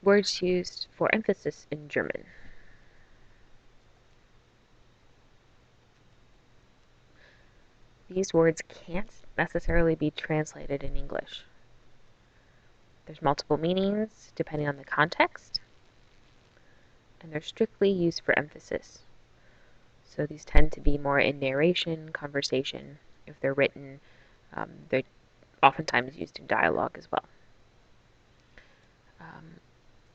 Words used for emphasis in German. These words can't necessarily be translated in English. There's multiple meanings depending on the context, and they're strictly used for emphasis. So these tend to be more in narration, conversation. If they're written, they're oftentimes used in dialogue as well.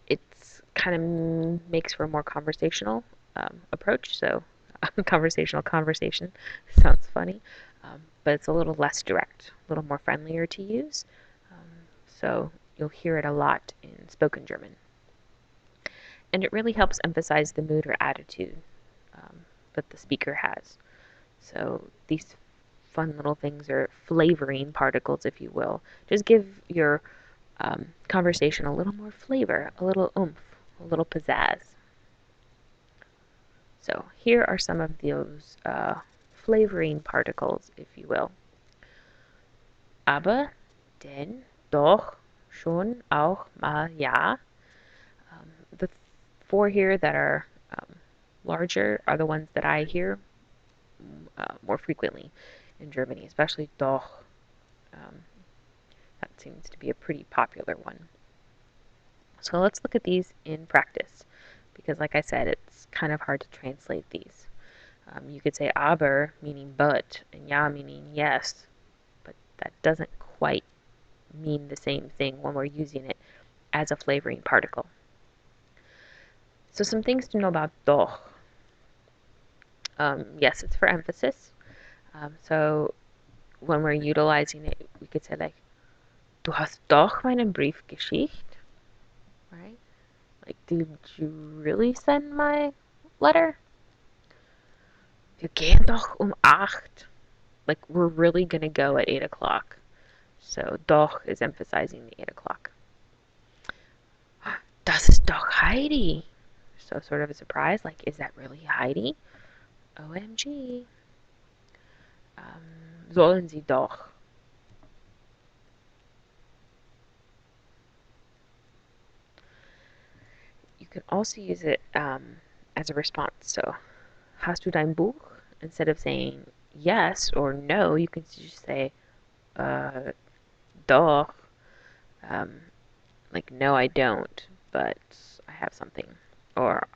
It's kind of makes for a more conversational approach. So conversational conversation sounds funny, but it's a little less direct, a little more friendlier to use. So you'll hear it a lot in spoken German. And it really helps emphasize the mood or attitude that the speaker has. So these fun little things are flavoring particles, if you will. Just give your conversation a little more flavor, a little oomph, a little pizzazz. So here are some of those flavoring particles, if you will. Aber, denn, doch, schon, auch, mal, ja. The four here that are larger are the ones that I hear more frequently in Germany, especially doch. That seems to be a pretty popular one. So let's look at these in practice, because like I said, it's kind of hard to translate these. You could say aber meaning but and ja meaning yes, but that doesn't quite mean the same thing when we're using it as a flavoring particle. So some things to know about doch. Yes, it's for emphasis. So when we're utilizing it, we could say like, du hast doch meinen Brief geschickt, right? Like, did you really send my letter? Wir gehen doch 8. Like, we're really gonna go at 8 o'clock. So doch is emphasizing the 8 o'clock. Das ist doch Heidi. So sort of a surprise, like, is that really Heidi? OMG. Sollen Sie doch. You can also use it as a response. So, hast du dein Buch? Instead of saying yes or no, you can just say doch. Like, no, I don't, but I have something. Or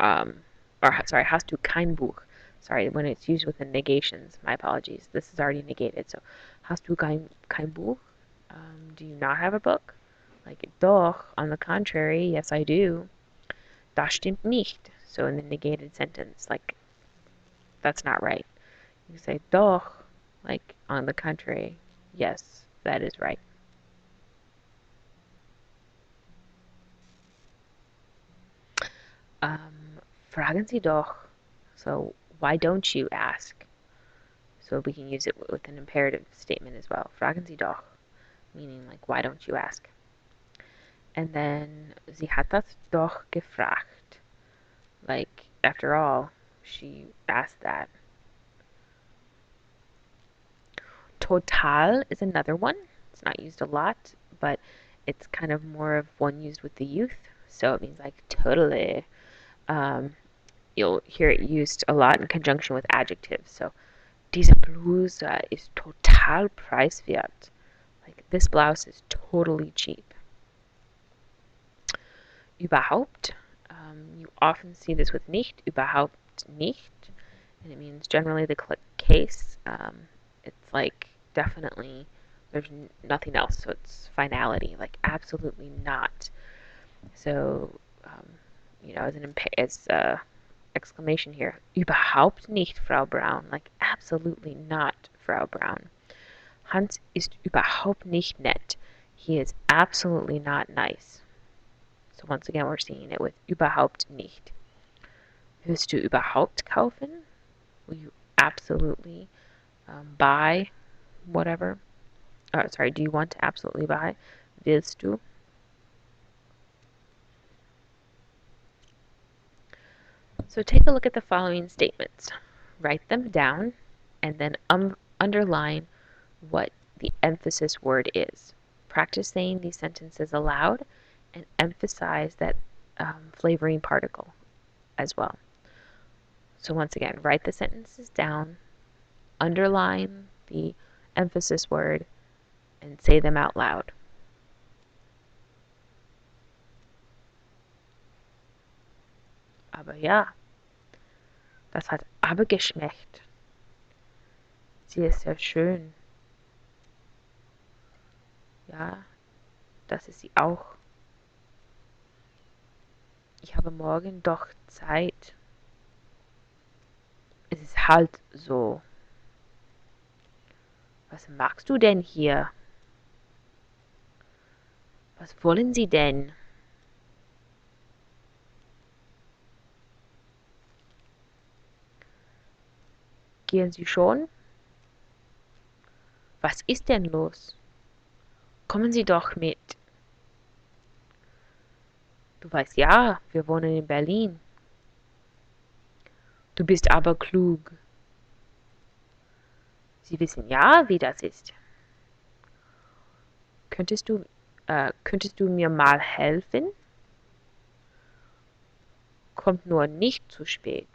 sorry, hast du kein Buch? Sorry, when it's used with the negations, my apologies. This is already negated. So, hast du kein Buch? Do you not have a book? Like, doch, on the contrary, yes, I do. Das stimmt nicht. So, in the negated sentence, like, that's not right. You say doch, like, on the contrary, yes, that is right. Fragen Sie doch. So, why don't you ask? So we can use it with an imperative statement as well. Fragen Sie doch, meaning like, why don't you ask? And then, sie hat das doch gefragt. Like, after all, she asked that. Total is another one. It's not used a lot, but it's kind of more of one used with the youth. So it means like totally. You'll hear it used a lot in conjunction with adjectives. So, diese Bluse ist total preiswert. Like, this blouse is totally cheap. Überhaupt. You often see this with nicht, überhaupt nicht. And it means generally the case. It's like definitely there's nothing else. So it's finality, like absolutely not. So, as exclamation here, überhaupt nicht, Frau Braun, like absolutely not, Frau Braun. Hans ist überhaupt nicht nett. He is absolutely not nice. So once again, we're seeing it with überhaupt nicht. Willst du überhaupt kaufen? Will you absolutely buy whatever? Sorry, do you want to absolutely buy? Willst du? So take a look at the following statements. Write them down and then underline what the emphasis word is. Practice saying these sentences aloud and emphasize that flavoring particle as well. So once again, write the sentences down, underline the emphasis word, and say them out loud. Aber ja, das hat aber geschmeckt. Sie ist sehr schön. Ja, das ist sie auch. Ich habe morgen doch Zeit. Es ist halt so. Was magst du denn hier? Was wollen Sie denn? Gehen Sie schon? Was ist denn los? Kommen Sie doch mit. Du weißt ja, wir wohnen in Berlin. Du bist aber klug. Sie wissen ja, wie das ist. Könntest du, könntest du mir mal helfen? Kommt nur nicht zu spät.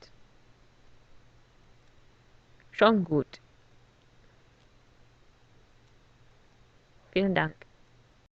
Schon gut. Vielen Dank.